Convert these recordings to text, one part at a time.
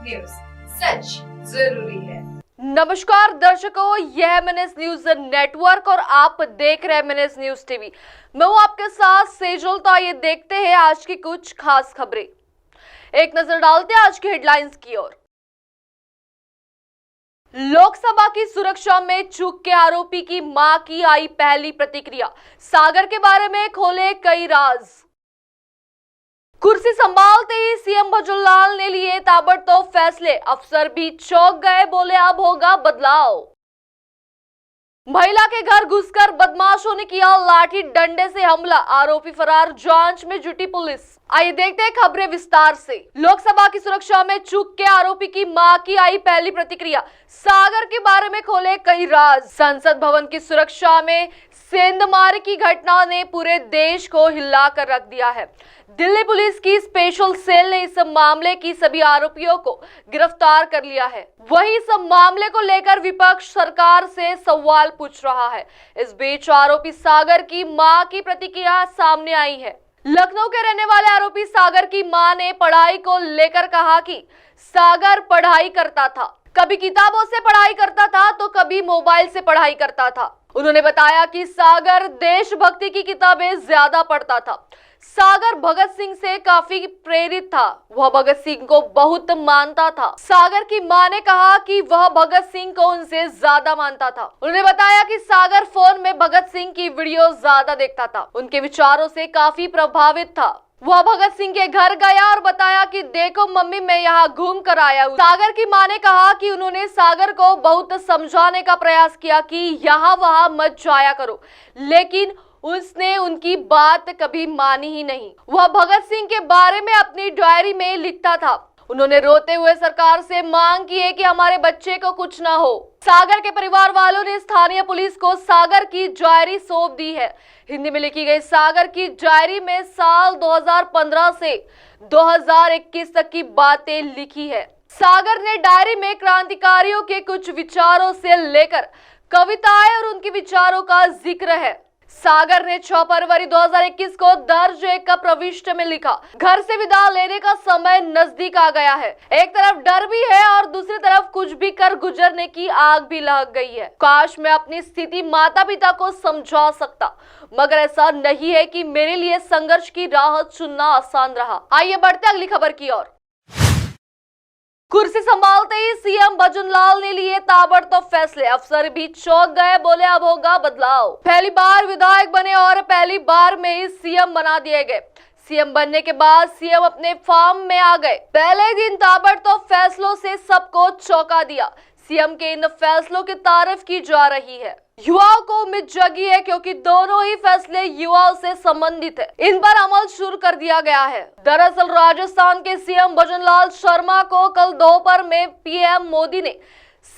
News, सच जरूरी है। नमस्कार दर्शकों, यह है MNS न्यूज नेटवर्क और आप देख रहे हैं MNS न्यूज टीवी। मैं हूं आपके साथ सेजल। तो आइए देखते हैं आज की कुछ खास खबरें। एक नजर डालते हैं आज की हेडलाइंस की ओर। लोकसभा की सुरक्षा में चूक के आरोपी की मां की आई पहली प्रतिक्रिया। सागर के बारे में खोले कई राज। कुर्सी संभालते ही सीएम भजनलाल ने लिए ताबड़तोड़ फैसले। अफसर भी चौंक गए, बोले अब होगा बदलाव। महिला के घर घुसकर बदमाशों ने किया लाठी डंडे से हमला, आरोपी फरार, जांच में जुटी पुलिस। आइए देखते हैं खबरें विस्तार से। लोकसभा की सुरक्षा में चूक के आरोपी की मां की आई पहली प्रतिक्रिया। सागर के बारे में खोले कई राज। संसद भवन की सुरक्षा में सेंधमारी की घटना ने पूरे देश को हिला कर रख दिया है। दिल्ली पुलिस की स्पेशल सेल ने इस मामले की सभी आरोपियों को गिरफ्तार कर लिया है। वहीं इस मामले को लेकर विपक्ष सरकार से सवाल पूछ रहा है। इस बीच आरोपी सागर की मां की प्रतिक्रिया सामने आई है। लखनऊ के रहने वाले आरोपी सागर की मां ने पढ़ाई को लेकर कहा कि सागर पढ़ाई करता था, कभी किताबों से पढ़ाई करता था तो कभी मोबाइल से पढ़ाई करता था। उन्होंने बताया कि सागर देशभक्ति की किताबें ज्यादा पढ़ता था। सागर भगत सिंह से काफी प्रेरित था, वह भगत सिंह को बहुत मानता था। सागर की मां ने कहा कि वह भगत सिंह को उनसे ज्यादा मानता था। उन्होंने बताया कि सागर फोन में भगत सिंह की वीडियो ज्यादा देखता था, उनके विचारों से काफी प्रभावित था। वह भगत सिंह के घर गया और बताया कि देखो मम्मी, मैं यहाँ घूम कर आया हूँ। सागर की मां ने कहा कि उन्होंने सागर को बहुत समझाने का प्रयास किया कि यहाँ वहाँ मत जाया करो, लेकिन उसने उनकी बात कभी मानी ही नहीं। वह भगत सिंह के बारे में अपनी डायरी में लिखता था। उन्होंने रोते हुए सरकार से मांग की है कि हमारे बच्चे को कुछ ना हो। सागर के परिवार वालों ने स्थानीय पुलिस को सागर की डायरी सौंप दी है। हिंदी में लिखी गई सागर की डायरी में साल 2015 से 2021 तक की बातें लिखी है। सागर ने डायरी में क्रांतिकारियों के कुछ विचारों से लेकर कविताएं और उनके विचारों का जिक्र है। सागर ने 6 फरवरी 2021 को दर्ज एक प्रविष्ट में लिखा, घर से विदा लेने का समय नजदीक आ गया है। एक तरफ डर भी है और दूसरी तरफ कुछ भी कर गुजरने की आग भी लग गई है। काश मैं अपनी स्थिति माता पिता को समझा सकता, मगर ऐसा नहीं है कि मेरे लिए संघर्ष की राह चुनना आसान रहा। आइए बढ़ते अगली खबर की ओर। कुर्सी संभालते ही सीएम भजनलाल ने लिए ताबड़तोड़ फैसले। अफसर भी चौंक गए, बोले अब होगा बदलाव। पहली बार विधायक बने और पहली बार में ही सीएम बना दिए गए। सीएम बनने के बाद सीएम अपने फार्म में आ गए। पहले दिन ताबड़तोड़ फैसलों से सबको चौंका दिया। सीएम के इन फैसलों की तारीफ की जा रही है। युवाओं को उम्मीद जगी है क्योंकि दोनों ही फैसले युवाओं से संबंधित है। इन पर अमल शुरू कर दिया गया है। दरअसल राजस्थान के सीएम भजनलाल शर्मा को कल दोपहर में पीएम मोदी ने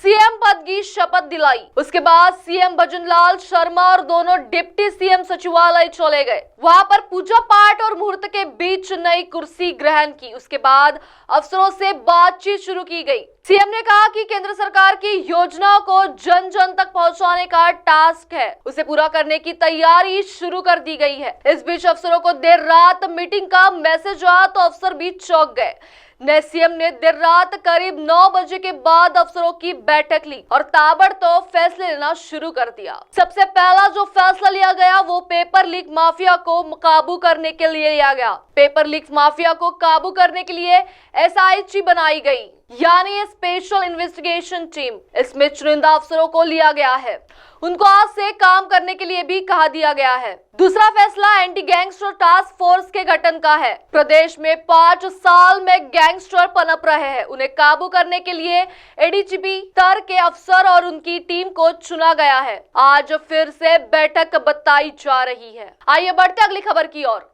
सीएम पद की शपथ दिलाई। उसके बाद सीएम भजनलाल शर्मा और दोनों डिप्टी सीएम सचिवालय चले गए। वहां पर पूजा पाठ और मुहूर्त के बीच नई कुर्सी ग्रहण की। उसके बाद अफसरों से बातचीत शुरू की गई। सीएम ने कहा कि केंद्र सरकार की योजनाओं को जन जन तक पहुंचाने का टास्क है, उसे पूरा करने की तैयारी शुरू कर दी गई है। इस बीच अफसरों को देर रात मीटिंग का मैसेज आया तो अफसर भी चौंक गए। नए सीएम ने देर रात करीब 9 बजे के बाद अफसरों की बैठक ली और ताबड़तोड़ फैसले लेना शुरू कर दिया। सबसे पहला जो फैसला लिया गया वो पेपर लीक माफिया को काबू करने के लिए लिया गया। पेपर लीक माफिया को काबू करने के लिए SIT बनाई गई, यानी स्पेशल इन्वेस्टिगेशन टीम। इसमें चुनिंदा अफसरों को लिया गया है, उनको आज से काम करने के लिए भी कहा दिया गया है। दूसरा फैसला एंटी गैंगस्टर टास्क फोर्स के गठन का है। प्रदेश में 5 साल में गैंगस्टर पनप रहे हैं, उन्हें काबू करने के लिए ADGP स्तर के अफसर और उनकी टीम को चुना गया है। आज फिर से बैठक बताई जा रही है। आइए बढ़ते अगली खबर की ओर।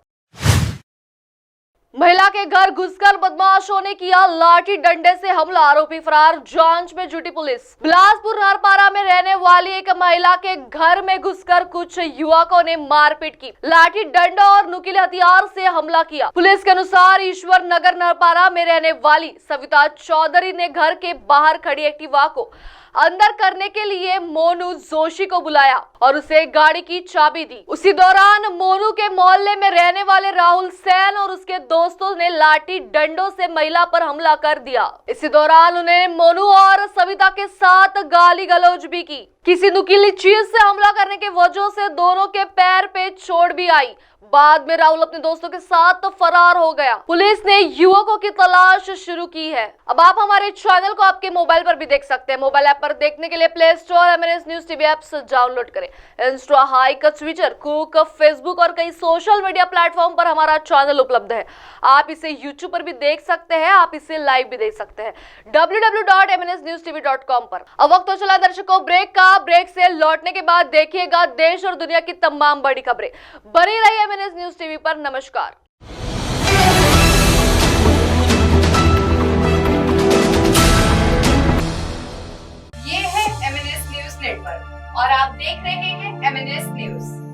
महिला के घर घुसकर बदमाशों ने किया लाठी डंडे से हमला, आरोपी फरार, जांच में जुटी पुलिस। बिलासपुर नरपारा में रहने वाली एक महिला के घर में घुसकर कुछ युवकों ने मारपीट की, लाठी डंडा और नुकीले हथियार से हमला किया। पुलिस के अनुसार ईश्वर नगर नरपारा में रहने वाली सविता चौधरी ने घर के बाहर खड़ी एक्टिवा को अंदर करने के लिए मोनू जोशी को बुलाया और उसे गाड़ी की चाबी दी। उसी दौरान मोनू के मोहल्ले में रहने वाले राहुल सैन और उसके दोस्तों ने लाठी डंडों से महिला पर हमला कर दिया। इसी दौरान उन्हें मोनू और सविता के साथ गाली गलौज भी की। किसी नुकीली चीज से हमला करने की वजह से दोनों के पैर पे चोट भी आई। बाद में राहुल अपने दोस्तों के साथ फरार हो गया। पुलिस ने युवकों की तलाश शुरू की है। अब आप हमारे चैनल को आपके मोबाइल पर भी देख सकते हैं। मोबाइल ऐप पर देखने के लिए play store MNS news TV apps download करें। Insta, Hike, Twitter, Koo, Facebook और कई सोशल मीडिया प्लेटफॉर्म पर हमारा चैनल उपलब्ध है। आप इसे यूट्यूब पर भी देख सकते हैं, आप इसे लाइव भी देख सकते हैं www.mnsnewstv.com पर। अब वक्त तो चला दर्शकों ब्रेक का। ब्रेक से लौटने के बाद देखिएगा देश और दुनिया की तमाम बड़ी खबरें। बनी रहिए MNS न्यूज टीवी पर। नमस्कार। ये है MNS न्यूज नेटवर्क और आप देख रहे हैं MNS न्यूज।